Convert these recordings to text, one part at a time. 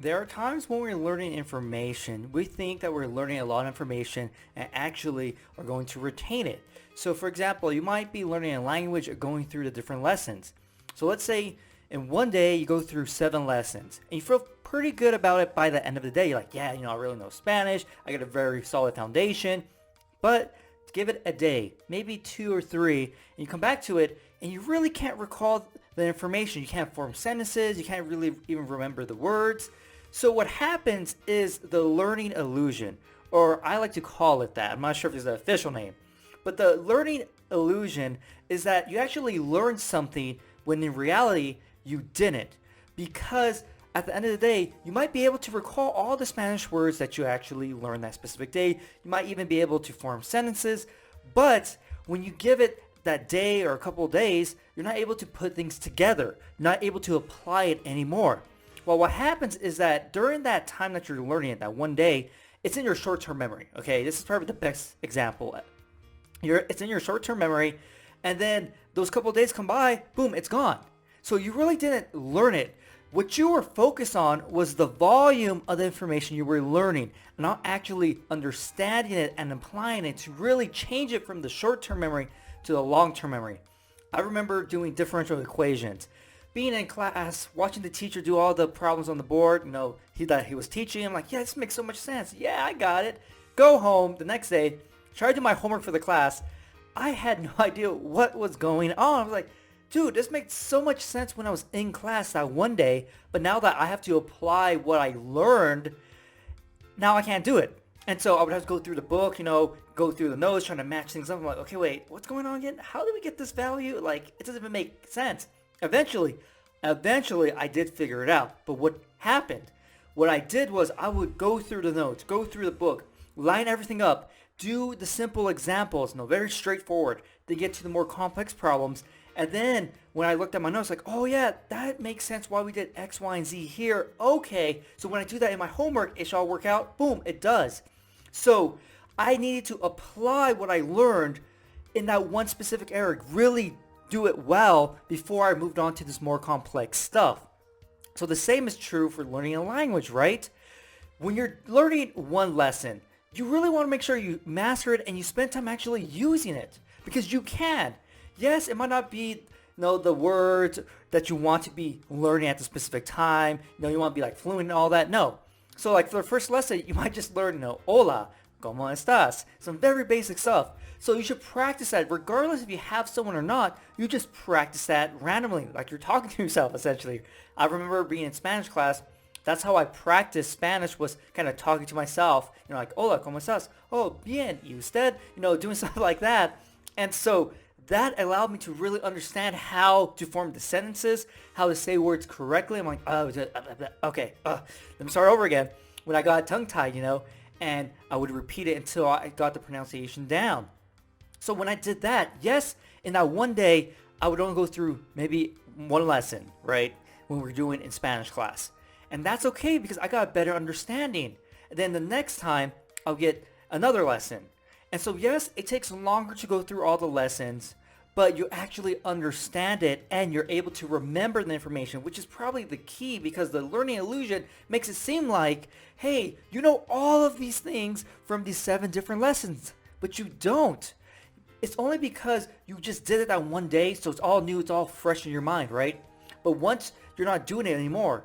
There are times when we're learning information, we think that we're learning a lot of information and actually are going to retain it. So for example, you might be learning a language or going through the different lessons. So let's say in one day you go through 7 lessons and you feel pretty good about it by the end of the day. You're like, yeah, I really know Spanish. I got a very solid foundation. But give it a day, maybe 2 or 3, and you come back to it and you really can't recall the information. You can't form sentences. You can't really even remember the words. So what happens is the learning illusion, or I like to call it that. I'm not sure if it's the official name, but the learning illusion is that you actually learned something when in reality you didn't. Because at the end of the day, you might be able to recall all the Spanish words that you actually learned that specific day. You might even be able to form sentences, but when you give it that day or a couple of days, you're not able to put things together. You're not able to apply it anymore. Well, what happens is that during that time that you're learning it, that one day, it's in your short-term memory. Okay, this is probably the best example. It's in your short-term memory, and then those couple of days come by, boom, it's gone. So you really didn't learn it. What you were focused on was the volume of the information you were learning, not actually understanding it and applying it to really change it from the short-term memory to the long-term memory. I remember doing differential equations. Being in class, watching the teacher do all the problems on the board, that he was teaching. I'm like, yeah, this makes so much sense. Yeah, I got it. Go home the next day, try to do my homework for the class. I had no idea what was going on. I was like, dude, this makes so much sense when I was in class that one day, but now that I have to apply what I learned, now I can't do it. And so I would have to go through the book, go through the notes, trying to match things up. I'm like, okay, wait, what's going on again? How did we get this value? Like, it doesn't even make sense. Eventually, I did figure it out. But what happened? What I did was I would go through the notes, go through the book, line everything up, do the simple examples, very straightforward, then get to the more complex problems. And then when I looked at my notes, like, oh yeah, that makes sense why we did X, Y, and Z here. Okay, so when I do that in my homework, it should all work out. Boom, it does. So I needed to apply what I learned in that one specific area, really do it well before I moved on to this more complex stuff. So the same is true for learning a language, right? When you're learning one lesson, you really want to make sure you master it and you spend time actually using it, because you can. Yes, it might not be the words that you want to be learning at the specific time. You want to be like fluent and all that. No. So like for the first lesson, you might just learn, hola, ¿cómo estás? Some very basic stuff. So you should practice that regardless if you have someone or not. You just practice that randomly, like you're talking to yourself essentially. I remember being in Spanish class. That's how I practiced Spanish, was kind of talking to myself. Like, hola, ¿cómo estás? Oh, bien, ¿y usted? Doing stuff like that. And so that allowed me to really understand how to form the sentences, how to say words correctly. I'm like, okay, let me start over again. When I got tongue-tied, and I would repeat it until I got the pronunciation down. So when I did that, yes, in that one day, I would only go through maybe one lesson, right, when we're doing in Spanish class. And that's okay because I got a better understanding. And then the next time, I'll get another lesson. And so yes, it takes longer to go through all the lessons, but you actually understand it and you're able to remember the information, which is probably the key, because the learning illusion makes it seem like, hey, you know all of these things from these 7 different lessons, but you don't. It's only because you just did it that one day, so it's all new, it's all fresh in your mind, right? But once you're not doing it anymore,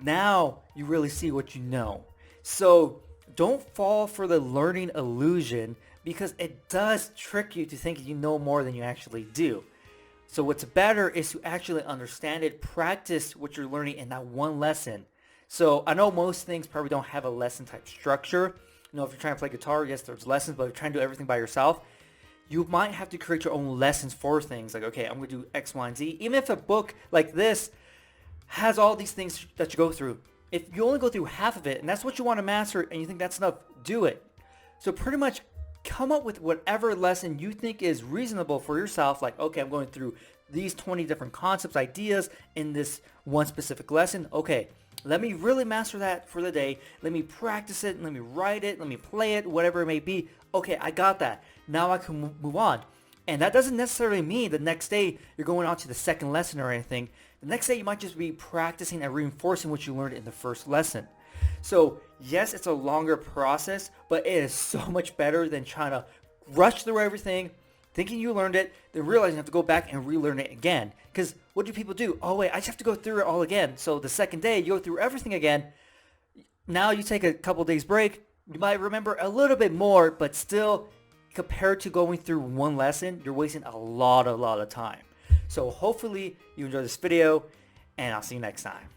now you really see what you know. So don't fall for the learning illusion, because it does trick you to think you know more than you actually do. So what's better is to actually understand it, practice what you're learning in that one lesson. So I know most things probably don't have a lesson type structure. If you're trying to play guitar, yes, there's lessons, but if you're trying to do everything by yourself, you might have to create your own lessons for things. Like, okay, I'm going to do X, Y, and Z. Even if a book like this has all these things that you go through, if you only go through half of it, and that's what you want to master, and you think that's enough, do it. So pretty much come up with whatever lesson you think is reasonable for yourself. Like, okay, I'm going through these 20 different concepts, ideas in this one specific lesson. Okay, let me really master that for the day. Let me practice it. Let me write it. Let me play it, whatever it may be. Okay, I got that. Now I can move on. And that doesn't necessarily mean the next day you're going on to the second lesson or anything. The next day you might just be practicing and reinforcing what you learned in the first lesson. So yes, it's a longer process, but it is so much better than trying to rush through everything, thinking you learned it, then realizing you have to go back and relearn it again. Because what do people do? Oh wait, I just have to go through it all again. So the second day you go through everything again. Now you take a couple days break, you might remember a little bit more, but still compared to going through one lesson, you're wasting a lot of time. So hopefully you enjoyed this video, and I'll see you next time.